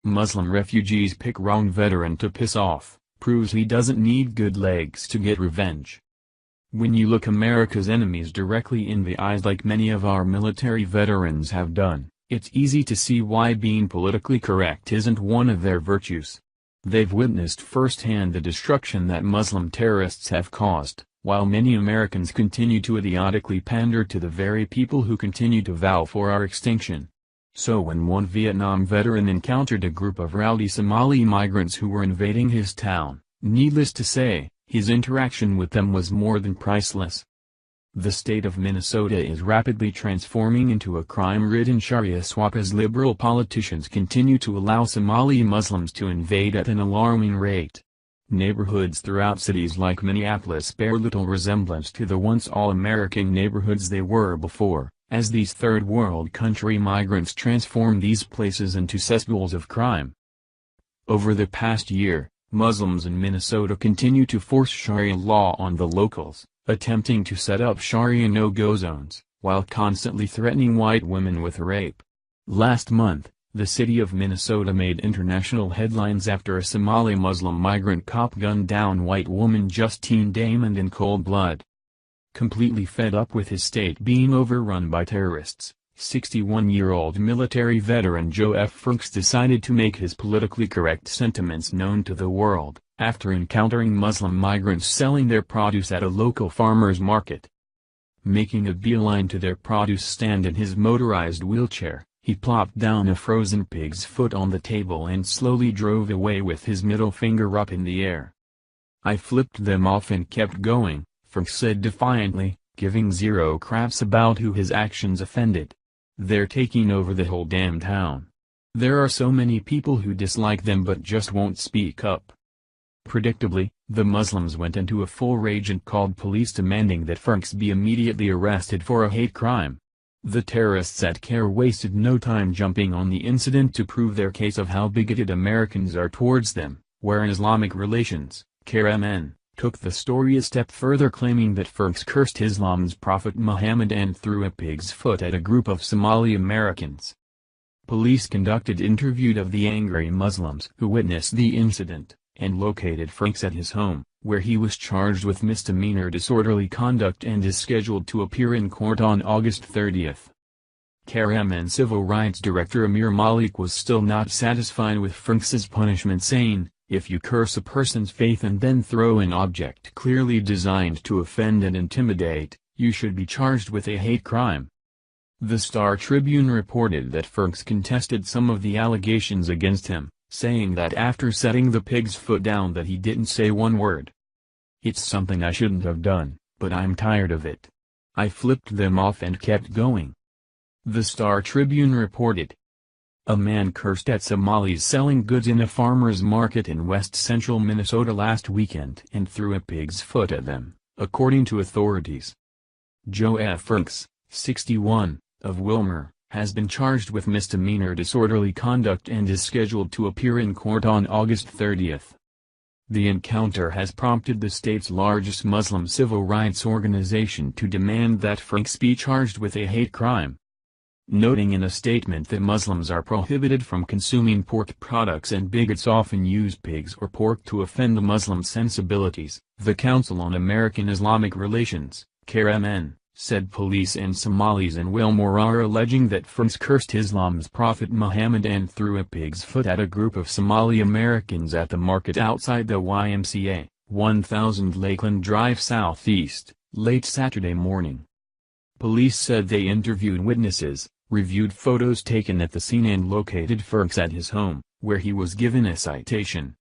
Muslim refugees pick wrong veteran to piss off, proves he doesn't need good legs to get revenge. When you look America's enemies directly in the eyes like many of our military veterans have done, it's easy to see why being politically correct isn't one of their virtues. They've witnessed firsthand the destruction that Muslim terrorists have caused, while many Americans continue to idiotically pander to the very people who continue to vow for our extinction. So when one Vietnam veteran encountered a group of rowdy Somali migrants who were invading his town, needless to say, his interaction with them was more than priceless. The state of Minnesota is rapidly transforming into a crime-ridden Sharia swamp as liberal politicians continue to allow Somali Muslims to invade at an alarming rate. Neighborhoods throughout cities like Minneapolis bear little resemblance to the once all-American neighborhoods they were before, as these third-world country migrants transform these places into cesspools of crime. Over the past year, Muslims in Minnesota continue to force Sharia law on the locals, attempting to set up Sharia no-go zones, while constantly threatening white women with rape. Last month, the city of Minnesota made international headlines after a Somali Muslim migrant cop gunned down white woman Justine Damond in cold blood. Completely fed up with his state being overrun by terrorists, 61-year-old military veteran Joe F. Franks decided to make his politically correct sentiments known to the world, after encountering Muslim migrants selling their produce at a local farmer's market. Making a beeline to their produce stand in his motorized wheelchair, he plopped down a frozen pig's foot on the table and slowly drove away with his middle finger up in the air. "I flipped them off and kept going," Franks said defiantly, giving zero craps about who his actions offended. "They're taking over the whole damn town. There are so many people who dislike them but just won't speak up." Predictably, the Muslims went into a full rage and called police demanding that Franks be immediately arrested for a hate crime. The terrorists at CARE wasted no time jumping on the incident to prove their case of how bigoted Americans are towards them, where in Islamic Relations, CARE-MN, took the story a step further, claiming that Franks cursed Islam's Prophet Muhammad and threw a pig's foot at a group of Somali Americans. Police conducted interviews of the angry Muslims who witnessed the incident, and located Franks at his home, where he was charged with misdemeanor disorderly conduct and is scheduled to appear in court on August 30th. CARE-MN Civil Rights Director Amir Malik was still not satisfied with Franks's punishment, saying, "If you curse a person's faith and then throw an object clearly designed to offend and intimidate, you should be charged with a hate crime." The Star Tribune reported that Franks contested some of the allegations against him, saying that after setting the pig's foot down that he didn't say one word. "It's something I shouldn't have done, but I'm tired of it. I flipped them off and kept going." The Star Tribune reported. A man cursed at Somalis selling goods in a farmer's market in west-central Minnesota last weekend and threw a pig's foot at them, according to authorities. Joe F. Franks, 61, of Wilmer, has been charged with misdemeanor disorderly conduct and is scheduled to appear in court on August 30th. The encounter has prompted the state's largest Muslim civil rights organization to demand that Franks be charged with a hate crime. Noting in a statement that Muslims are prohibited from consuming pork products and bigots often use pigs or pork to offend the Muslim sensibilities, the Council on American Islamic Relations, CARE-MN, said police and Somalis in Wilmore are alleging that Franks cursed Islam's Prophet Muhammad and threw a pig's foot at a group of Somali Americans at the market outside the YMCA, 1000 Lakeland Drive Southeast, late Saturday morning. Police said they interviewed witnesses, reviewed photos taken at the scene and located Franks at his home, where he was given a citation.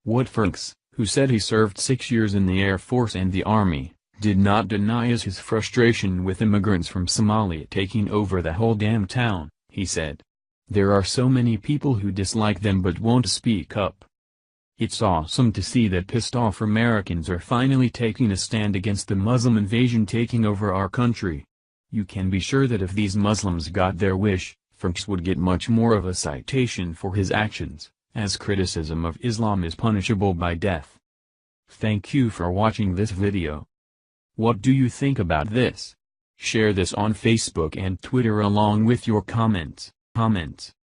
What Franks, who said he served 6 years in the Air Force and the Army, did not deny is his frustration with immigrants from Somalia taking over the whole damn town, he said. "There are so many people who dislike them but won't speak up. It's awesome to see that pissed off Americans are finally taking a stand against the Muslim invasion taking over our country. You can be sure that if these Muslims got their wish, Franks would get much more of a citation for his actions, as criticism of Islam is punishable by death." Thank you for watching this video. What do you think about this? Share this on Facebook and Twitter along with your comments.